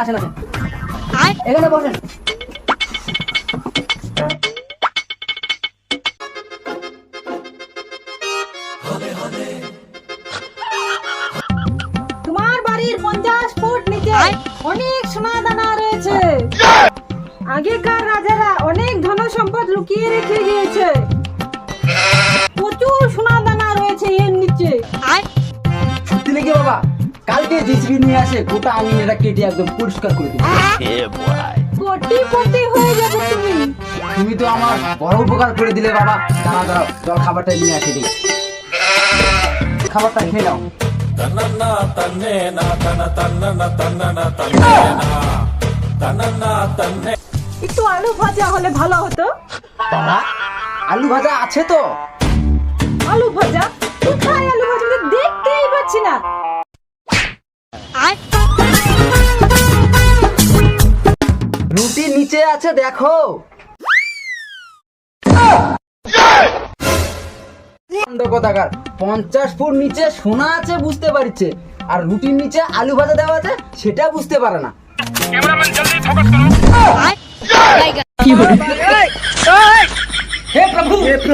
আসেন আসেন আসেন, এখানে বসেন। তোমার বাড়ির 50 ফুট নিচে অনেক সোনা দানা রয়েছে। আগেকার রাজারা অনেক ধন সম্পদ লুকিয়ে রেখে গিয়েছে। প্রচুর সোনা দানা রয়েছে এর নিচে। সত্যি নাকি বাবা? কালকে জিসিবি নিয়ে আসে গোটা আঙিনাটা কেটে একদম পরিষ্কার করে দিবে। কোটিপতি হয়ে যাবে তুমি। তুমি তো আমার বড় উপকার করে দিলে বাবা। দাঁড়াও দাঁড়াও, জল খাবারটা নিয়ে আসে দিই, খাবারটা খেয়ে নাও। একটু আলু ভাজা হলে ভালো হতো। বাবা, আলু ভাজা আছে তো? আলু ভাজা? কোথায় আলু ভাজা? আমি তো দেখতেই পাচ্ছি না। রুটি নিচে আছে দেখো। কোথাকার 50 ফুট নিচে সোনা আছে বুঝতে পারছে, আর রুটির নিচে আলু ভাজা দেওয়া আছে সেটা বুঝতে পারে না। कैमरामैन जल्दी फोकस करो। হে প্রভু, হে প্রভু।